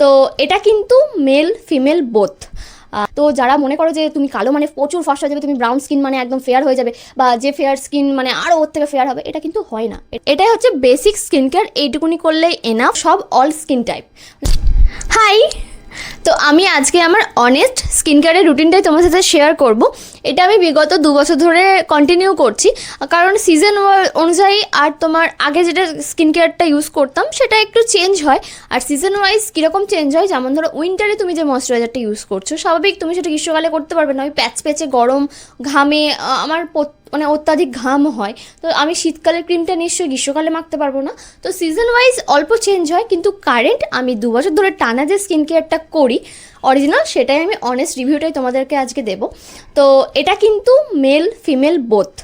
তো এটা কিন্তু মেল ফিমেল বোথ। তো যারা মনে করো যে তুমি কালো মানে প্রচুর ফর্সা হয়ে যাবে, তুমি ব্রাউন স্কিন মানে একদম ফেয়ার হয়ে যাবে, বা যে ফেয়ার স্কিন মানে আরও ওর থেকে ফেয়ার হবে, এটা কিন্তু হয় না। এটাই হচ্ছে বেসিক স্কিন কেয়ার, এইটুকুনি করলেই এনাফ, সব অল স্কিন টাইপ। হাই, তো আমি আজকে আমার অনেস্ট স্কিন কেয়ারের রুটিনটাই তোমার সাথে শেয়ার করব। এটা আমি বিগত 2 বছর ধরে কন্টিনিউ করছি, কারণ সিজন অনুযায়ী আর তোমার আগে যেটা স্কিন কেয়ারটা ইউজ করতাম সেটা একটু চেঞ্জ হয়, আর সিজন ওয়াইজ কীরকম চেঞ্জ হয়, যেমন ধরো উইন্টারে তুমি যে ময়শ্চারাইজারটা ইউজ করছো স্বাভাবিক তুমি সেটা গ্রীষ্মকালে করতে পারবে না, ওই প্যাচ প্যাচে গরম ঘামে আমার মানে অত্যাধিক ঘাম হয়, তো আমি শীতকালের ক্রিমটা নিশ্চয়ই গ্রীষ্মকালে মাখতে পারবো না। তো সিজন ওয়াইজ অল্প চেঞ্জ হয়, কিন্তু কারেন্ট আমি 2 বছর ধরে টানা যে স্কিন কেয়ারটা করি অরিজিনাল, সেটাই আমি অনেস্ট রিভিউটাই তোমাদেরকে আজকে দেবো। তো এটা কিন্তু মেল ফিমেল বোথ,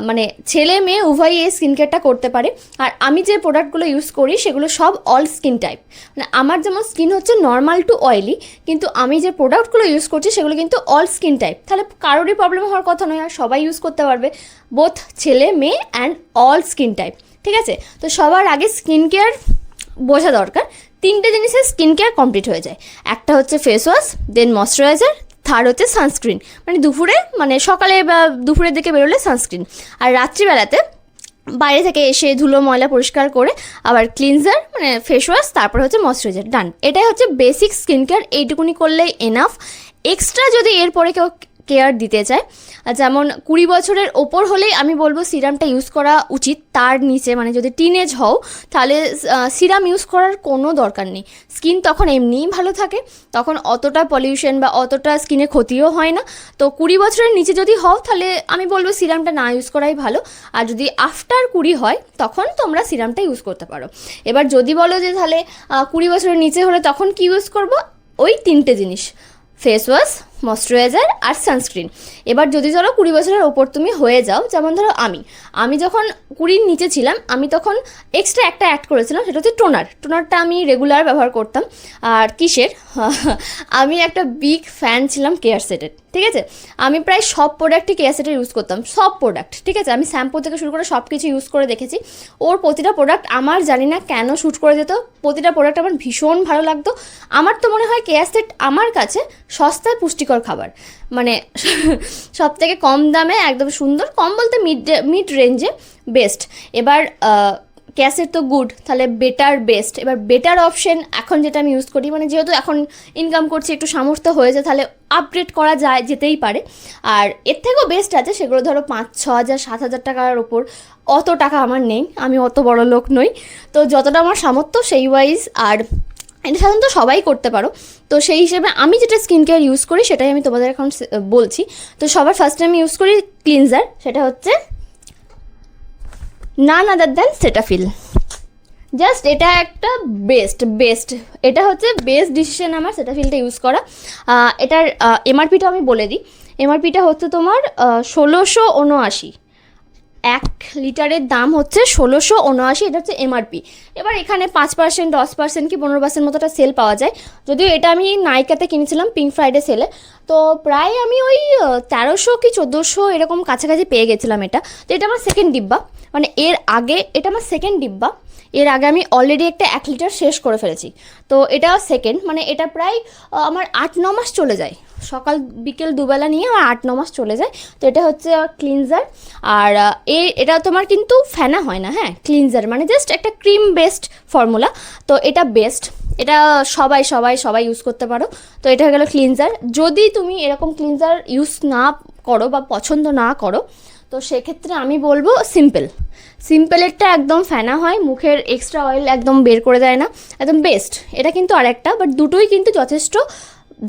মানে ছেলে মেয়ে উভয়ই এই স্কিন কেয়ারটা করতে পারে। আর আমি যে প্রোডাক্টগুলো ইউজ করি সেগুলো সব অল স্কিন টাইপ, মানে আমার যেমন স্কিন হচ্ছে নর্মাল টু অয়েলি, কিন্তু আমি যে প্রোডাক্টগুলো ইউজ করছি সেগুলো কিন্তু অল স্কিন টাইপ, তাহলে কারোরই প্রবলেম হওয়ার কথা নয়, আর সবাই ইউজ করতে পারবে, বোথ ছেলে মেয়ে অ্যান্ড অল স্কিন টাইপ। ঠিক আছে, তো সবার আগে স্কিন কেয়ার বোঝা দরকার। 3টে জিনিসের স্কিন কেয়ার কমপ্লিট হয়ে যায়, একটা হচ্ছে ফেস ওয়াশ, দেন ময়শ্চারাইজার, থার্ড হচ্ছে সানস্ক্রিন, মানে দুপুরে মানে সকালে বা দুপুরের দিকে বেরোলে সানস্ক্রিন, আর রাত্রিবেলাতে বাইরে থেকে এসে ধুলো ময়লা পরিষ্কার করে আবার ক্লিনজার মানে ফেস ওয়াশ, তারপর হচ্ছে ময়শ্চারাইজার, ডান। এটাই হচ্ছে বেসিক স্কিন কেয়ার, এইটুকুনি করলেই এনাফ। এক্সট্রা যদি এরপরে কেউ কেয়ার দিতে চায়, যেমন 20 বছরের ওপর হলেই আমি বলবো সিরামটা ইউজ করা উচিত, তার নিচে মানে যদি টিনেজ হও তাহলে সিরাম ইউজ করার কোনো দরকার নেই, স্কিন তখন এমনিই ভালো থাকে, তখন অতটা পলিউশন বা অতটা স্কিনে ক্ষতিও হয় না। তো 20 বছরের নিচে যদি হও তাহলে আমি বলবো সিরামটা না ইউজ করাই ভালো, আর যদি আফটার 20 হয় তখন তোমরা সিরামটা ইউজ করতে পারো। এবার যদি বলো যে তাহলে 20 বছরের নিচে হলে তখন কি ইউজ করবো, ওই 3টে জিনিস, ফেস ওয়াশ, ময়শ্চারাইজার আর সানস্ক্রিন। এবার যদি ধরো 20 বছরের ওপর তুমি হয়ে যাও, যেমন ধরো আমি যখন 20-র নিচে ছিলাম আমি তখন এক্সট্রা একটা অ্যাড করেছিলাম, সেটা হচ্ছে টোনারটা আমি রেগুলার ব্যবহার করতাম। আর কিসের আমি একটা বিগ ফ্যান ছিলাম কেয়ার সেটের, ঠিক আছে, আমি প্রায় সব প্রোডাক্টই কেয়ার সেটের ইউজ করতাম, সব প্রোডাক্ট, ঠিক আছে, আমি শ্যাম্পু থেকে শুরু করে সব কিছু ইউজ করে দেখেছি, ওর প্রতিটা প্রোডাক্ট আমার জানি না কেন শ্যুট করে যেত, প্রতিটা প্রোডাক্ট আমার ভীষণ ভালো লাগতো। আমার তো মনে হয় কেয়ার সেট আমার কাছে সস্তায় পুষ্টিকর খাবার, মানে সব থেকে কম দামে একদম সুন্দর, কম বলতে মিড রেঞ্জে বেস্ট। এবার ক্যাসেট তো গুড, তাহলে বেটার বেস্ট, এবার বেটার অপশন এখন যেটা আমি ইউজ করি, মানে যেহেতু এখন ইনকাম করছি একটু সামর্থ্য হয়েছে, তাহলে আপগ্রেড করা যেতেই পারে, আর এর থেকেও বেস্ট আছে, সেগুলো ধরো 5-6 হাজার 7 হাজার টাকার ওপর, অত টাকা আমার নেই, আমি অত বড় লোক নই, তো যতটা আমার সামর্থ্য সেই ওয়াইজ, আর এটা সাধারণত সবাই করতে পারো। তো সেই হিসেবে আমি যেটা স্কিন কেয়ার ইউজ করি সেটাই আমি তোমাদের এখন বলছি। তো সবার ফার্স্টে আমি ইউজ করি ক্লিনজার, সেটা হচ্ছে নান আদার দ্যান সেটাফিল। জাস্ট এটা একটা বেস্ট এটা হচ্ছে বেস্ট ডিসিশন আমার সেটাফিলটা ইউজ করা। এটার এমআরপিটা আমি বলে দিই, এমআরপিটা হচ্ছে তোমার 1679, 1 লিটারের দাম হচ্ছে 1679, এটা হচ্ছে এমআরপি। এবার এখানে 5%, 10% কি 15% মতোটা সেল পাওয়া যায়, যদিও এটা আমি নাইকাতে কিনেছিলাম পিঙ্ক ফ্রাইডে সেলে, তো প্রায় আমি ওই 1300 কি 1400 এরকম কাছাকাছি পেয়ে গেছিলাম এটা। তো এটা আমার সেকেন্ড ডিব্বা, মানে এর আগে এটা আমার সেকেন্ড ডিব্বা, এর আগে আমি অলরেডি একটা 1 লিটার শেষ করে ফেলেছি, তো এটা সেকেন্ড, মানে এটা প্রায় আমার 8-9 মাস চলে যায়, সকাল বিকেল দুবেলা নিয়ে আমার 8-9 মাস চলে যায়। তো এটা হচ্ছে ক্লিনজার, আর এটা তোমার কিন্তু ফেনা হয় না, হ্যাঁ, ক্লিনজার মানে জাস্ট একটা ক্রিম বেসড ফর্মুলা, তো এটা বেস্ট, এটা সবাই ইউজ করতে পারো। তো এটা হয়ে গেলো ক্লিনজার। যদি তুমি এরকম ক্লিনজার ইউজ না করো বা পছন্দ না করো, তো সেক্ষেত্রে আমি বলবো সিম্পলেরটা একদম ফেনা হয়, মুখের এক্সট্রা অয়েল একদম বের করে দেয় না, একদম বেস্ট। এটা কিন্তু আরেকটা, বাট দুটোই কিন্তু যথেষ্ট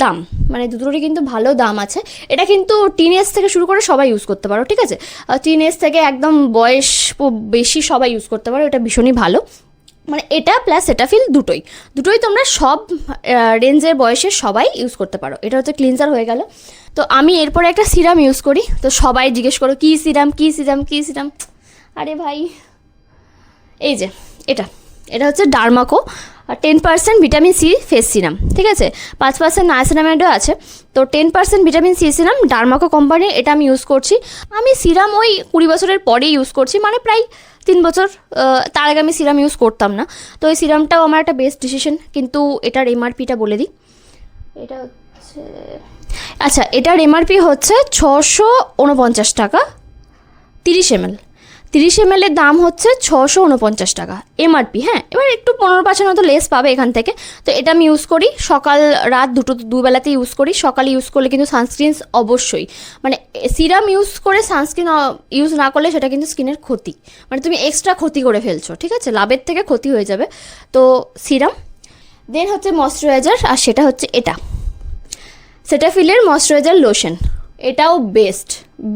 দাম, মানে দুটোরই কিন্তু ভালো দাম আছে। এটা কিন্তু টিনেজ থেকে শুরু করে সবাই ইউজ করতে পারো, ঠিক আছে, টিনেজ থেকে একদম বয়স বেশি সবাই ইউজ করতে পারো, এটা ভীষণই ভালো। মানে এটা প্লাস সেটাফিল দুটোই তোমরা সব রেঞ্জের বয়সের সবাই ইউজ করতে পারো। এটা হচ্ছে ক্লিনজার হয়ে গেল। তো আমি এরপরে একটা সিরাম ইউজ করি, তো সবাই জিজ্ঞেস করো কী সিরাম, আরে ভাই এই যে এটা হচ্ছে Derma Co 10% vitamin C face serum, ঠিক আছে, 5% নায়াসিনামাইডও আছে, তো 10% ভিটামিন সি সিরাম ডার্মাকো কোম্পানির, এটা আমি ইউজ করছি। আমি সিরাম ওই 20 বছরের পরেই ইউজ করছি, মানে প্রায় 3 বছর। তার আগে আমি সিরাম ইউজ করতাম না, তো এই সিরামটাও আমার একটা বেস্ট ডিসিশন। কিন্তু এটার এমআরপিটা বলে দিই, এটা হচ্ছে, আচ্ছা, এটার এমআরপি হচ্ছে 649 টাকা 30 ml। 30 ml এর দাম হচ্ছে 649 টাকা এমআরপি। হ্যাঁ, এবার একটু 15% মতো লেস পাবে এখান থেকে। তো এটা আমি ইউজ করি সকাল রাত দুবেলাতে ইউজ করি। সকালে ইউজ করলে কিন্তু সানস্ক্রিন অবশ্যই, মানে সিরাম ইউজ করে সানস্ক্রিন ইউজ না করলে সেটা কিন্তু স্কিনের ক্ষতি, মানে তুমি এক্সট্রা ক্ষতি করে ফেলছো, ঠিক আছে, লাভের থেকে ক্ষতি হয়ে যাবে। তো সিরাম, দেন হচ্ছে ময়শ্চারাইজার, আর সেটা হচ্ছে এটা সেটাফিলের ময়শ্চারাইজার লোশন। এটাও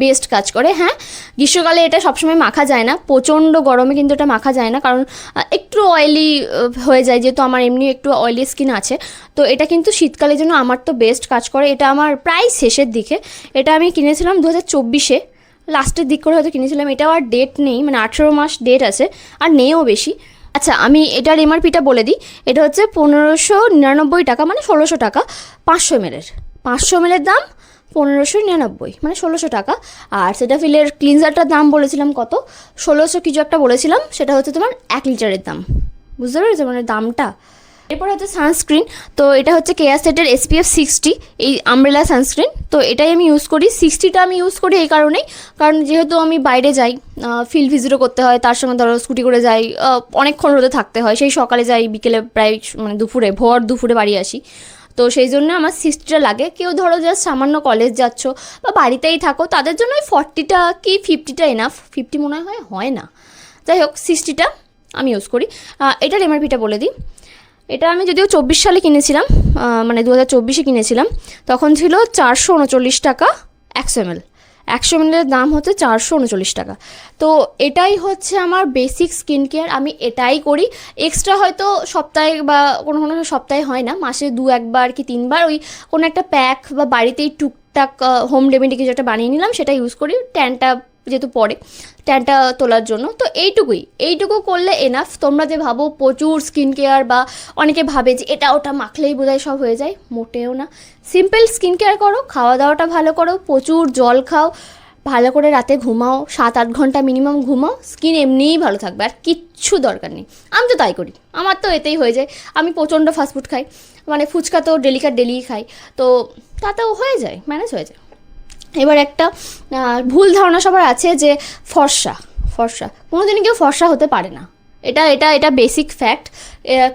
বেস্ট কাজ করে। হ্যাঁ, গ্রীষ্মকালে এটা সবসময় মাখা যায় না, প্রচণ্ড গরমে কিন্তু এটা মাখা যায় না, কারণ একটু অয়েলি হয়ে যায়, যেহেতু আমার এমনি একটু অয়েলি স্কিন আছে। তো এটা কিন্তু শীতকালের জন্য আমার তো বেস্ট কাজ করে। এটা আমার প্রায় শেষের দিকে, এটা আমি কিনেছিলাম 2024-এ, লাস্টের দিক করে হয়তো কিনেছিলাম। এটাও আর ডেট নেই, মানে 18 মাস ডেট আছে, আর নেও বেশি। আচ্ছা, আমি এটার এমআরপিটা বলে দিই। এটা হচ্ছে 1599 টাকা, মানে 1600 টাকা 500 ml। 500 ml দাম 1599, মানে 1600 টাকা। আর সেটাফিলের ক্লিনজারটার দাম বলেছিলাম কত, 1600 কিছু একটা বলেছিলাম, সেটা হচ্ছে তোমার 1 লিটারের দাম। বুঝতে পেরেছো মানে দামটা। এরপর হচ্ছে সানস্ক্রিন। তো এটা হচ্ছে কেয়ারসেটের SPF 60, এই আমব্রেলা সানস্ক্রিন। তো এটাই আমি ইউজ করি। 60টা আমি ইউজ করি এই কারণেই, কারণ যেহেতু আমি বাইরে যাই, ফিল্ড ভিজিটও করতে হয়, তার সঙ্গে ধরো স্কুটি করে যাই, অনেকক্ষণ রোদে থাকতে হয়, সেই সকালে যাই, বিকেলে প্রায় মানে ভোর দুপুরে বাড়ি আসি। তো সেই জন্য আমার 60টা লাগে। কেউ ধরো জাস্ট সামান্য কলেজ যাচ্ছ বা বাড়িতেই থাকো, তাদের জন্য ওই 40টা কি 50টা এনাফ। 50 মনে হয় না, যাই হোক 60টা আমি ইউজ করি। এটার এমআরপিটা বলে দিই। এটা আমি যদিও 24 সালে কিনেছিলাম, মানে 2024-এ কিনেছিলাম, তখন ছিল 439 টাকা 100 ml। 100 ml এর দাম হচ্ছে 439 টাকা। তো এটাই হচ্ছে আমার বেসিক স্কিন কেয়ার, আমি এটাই করি। এক্সট্রা হয়তো সপ্তাহে বা কোনো সপ্তাহে হয় না, মাসে 2-1 বার কি 3 বার ওই কোনো একটা প্যাক বা বাড়িতেই টুকটাক হোম রেমেডি কিছু একটা বানিয়ে নিলাম, সেটা ইউজ করি ট্যানটা যেহেতু পরে, ট্যানটা তোলার জন্য। তো এইটুকু করলে এনাফ। তোমরা যে ভাবো প্রচুর স্কিন কেয়ার, বা অনেকে ভাবে যে এটা ওটা মাখলেই বোধহয় সব হয়ে যায়, মোটেও না। সিম্পল স্কিন কেয়ার করো, খাওয়া দাওয়াটা ভালো করো, প্রচুর জল খাও, ভালো করে রাতে ঘুমাও, 7-8 ঘন্টা মিনিমাম ঘুমাও, স্কিন এমনিই ভালো থাকবে, আর কিচ্ছু দরকার নেই। আমি তো তাই করি, আমার তো এতেই হয়ে যায়। আমি প্রচণ্ড ফাস্টফুড খাই, মানে ফুচকা তো ডেলিই খাই, তো তাতেও হয়ে যায়, ম্যানেজ হয়ে যায়। এবার একটা ভুল ধারণা সবার আছে যে ফর্সা কোনোদিনই কেউ ফর্সা হতে পারে না। এটা বেসিক ফ্যাক্ট।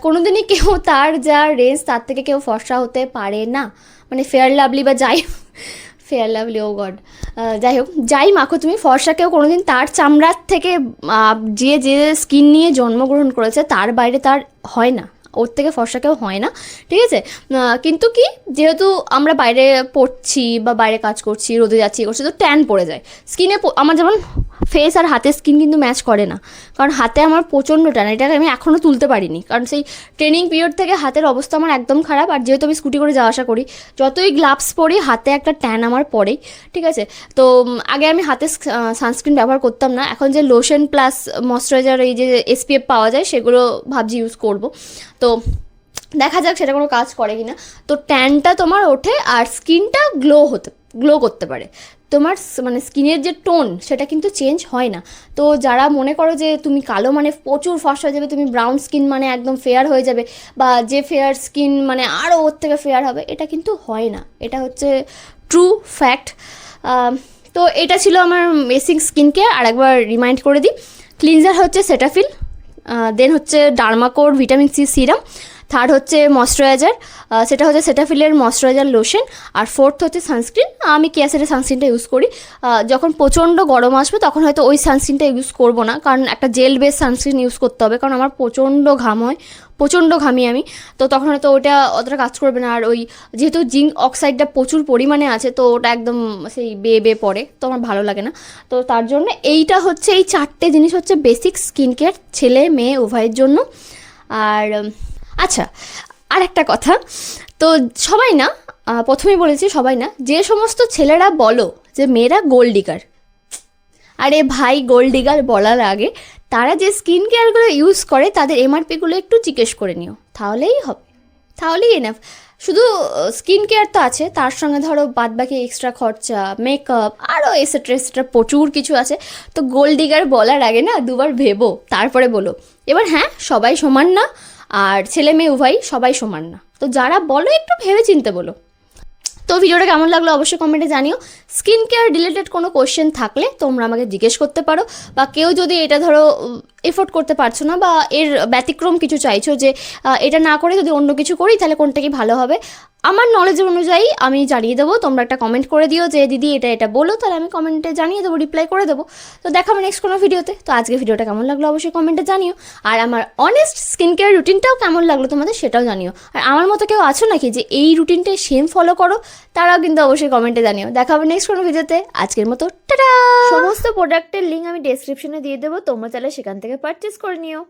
কোনোদিনই কেউ তার যা রেঞ্জ তার থেকে কেউ ফর্সা হতে পারে না। মানে ফেয়ার লাভলি বা ফেয়ার লাভলি, ও গড, যাই হোক, যাই মাখো তুমি, ফর্সা কেউ কোনোদিন তার চামড়ার থেকে যে স্কিন নিয়ে জন্মগ্রহণ করেছে তার বাইরে তার হয় না, ওর থেকে ফর্সা কেউ হয় না, ঠিক আছে। কিন্তু কি, যেহেতু আমরা বাইরে পড়ছি বা বাইরে কাজ করছি, রোদে যাচ্ছি তো ট্যান পড়ে যায় স্কিনে। আমার যেমন ফেস আর হাতের স্কিন কিন্তু ম্যাচ করে না, কারণ হাতে আমার প্রচণ্ড ট্যান, এটাকে আমি এখনও তুলতে পারিনি, কারণ সেই ট্রেনিং পিরিয়ড থেকে হাতের অবস্থা আমার একদম খারাপ। আর যেহেতু আমি স্কুটি করে যাওয়া আসা করি, যতই গ্লাভস পরি হাতে একটা ট্যান আমার পড়েই, ঠিক আছে। তো আগে আমি হাতে সানস্ক্রিন ব্যবহার করতাম না, এখন যে লোশন প্লাস ময়শ্চারাইজার এই যে SPF পাওয়া যায় সেগুলো ভাবছি ইউজ করব। তো দেখা যাক সেটা কোনো কাজ করে কিনা। তো ট্যানটা তোমার ওঠে আর স্কিনটা গ্লো করতে পারে। তোমার মানে স্কিনের যে টোন সেটা কিন্তু চেঞ্জ হয় না। তো যারা মনে করো যে তুমি কালো মানে প্রচুর ফর্সা হয়ে যাবে, তুমি ব্রাউন স্কিন মানে একদম ফেয়ার হয়ে যাবে, বা যে ফেয়ার স্কিন মানে আরও ওর থেকে ফেয়ার হবে, এটা কিন্তু হয় না। এটা হচ্ছে ট্রু ফ্যাক্ট। তো এটা ছিল আমার বেসিক স্কিন কেয়ার। আর একবার রিমাইন্ড করে দিই, ক্লিনজার হচ্ছে সেটাফিল, দেন হচ্ছে ডার্মাকোর ভিটামিন সি সিরাম, থার্ড হচ্ছে ময়শ্চারাইজার, সেটা হচ্ছে সেটাফিলের ময়শ্চারাইজার লোশন, আর ফোর্থ হচ্ছে সানস্ক্রিন। আমি কেয়ারসেটের সানস্ক্রিনটা ইউজ করি। যখন প্রচণ্ড গরম আসবে তখন হয়তো ওই সানস্ক্রিনটা ইউজ করবো না, কারণ একটা জেল বেস সানস্ক্রিন ইউজ করতে হবে, কারণ আমার প্রচণ্ড ঘাম হয়, প্রচণ্ড ঘামি আমি, তো তখন হয়তো ওটা অতটা কাজ করবে না। আর ওই যেহেতু জিঙ্ক অক্সাইডটা প্রচুর পরিমাণে আছে, তো ওটা একদম সেই বে পড়ে, তো আমার ভালো লাগে না। তো তার জন্য এইটা হচ্ছে, এই 4টে জিনিস হচ্ছে বেসিক স্কিন কেয়ার, ছেলে মেয়ে উভয়ের জন্য। আর আচ্ছা, আর একটা কথা, তো সবাই না, প্রথমেই বলেছি সবাই না, যে সমস্ত ছেলেরা বলো যে মেয়েরা গোল্ড ডিগার, আরে ভাই, গোল্ড ডিগার বলার আগে তারা যে স্কিন কেয়ারগুলো ইউজ করে তাদের এমআরপিগুলো একটু জিজ্ঞেস করে নিও, তাহলেই হবে, তাহলেই এনাফ। শুধু স্কিন কেয়ার তো আছে, তার সঙ্গে ধরো বাদবাকি এক্সট্রা খরচা, মেকআপ, আরও এসেট্রা প্রচুর কিছু আছে। তো গোল্ড ডিগার বলার আগে না দুবার ভেবো তারপরে বলো। এবার হ্যাঁ, সবাই সমান না, আর ছেলে মেয়ে উভয় সবাই সমান না। তো যারা বলো একটু ভেবে চিনতে বলো। তো ভিডিওটা কেমন লাগলো অবশ্যই কমেন্টে জানিও। স্কিন কেয়ার রিলেটেড কোনো কোয়েশ্চেন থাকলে তোমরা আমাকে জিজ্ঞেস করতে পারো, বা কেউ যদি এটা ধরো এফোর্ড করতে পারছো না বা এর ব্যতিক্রম কিছু চাইছো যে এটা না করে যদি অন্য কিছু করি তাহলে কোনটা কি ভালো হবে, আমার নলেজ অনুযায়ী আমি জানিয়ে দেবো। তোমরা একটা কমেন্ট করে দিও যে দিদি এটা বলো, তাহলে আমি কমেন্টে জানিয়ে দেবো, রিপ্লাই করে দেবো। তো দেখাবো নেক্সট কোনো ভিডিওতে। তো আজকে ভিডিওটা কেমন লাগলো অবশ্যই কমেন্টে জানিও। আর আমার অনেস্ট স্কিন কেয়ার রুটিনটাও কেমন লাগলো তোমাদের সেটাও জানিও। আর আমার মতো কেউ আছো নাকি যে এই রুটিনটাই সেম ফলো করো, তারাও কিন্তু অবশ্যই কমেন্টে জানিও। দেখাবো নেক্সট কোনো ভিডিওতে। আজকের মতো টাটা। সমস্ত প্রোডাক্টের লিঙ্ক আমি ডেসক্রিপশনে দিয়ে দেবো, তোমরা চাইলে সেখান থেকে পারচেস করে নিও।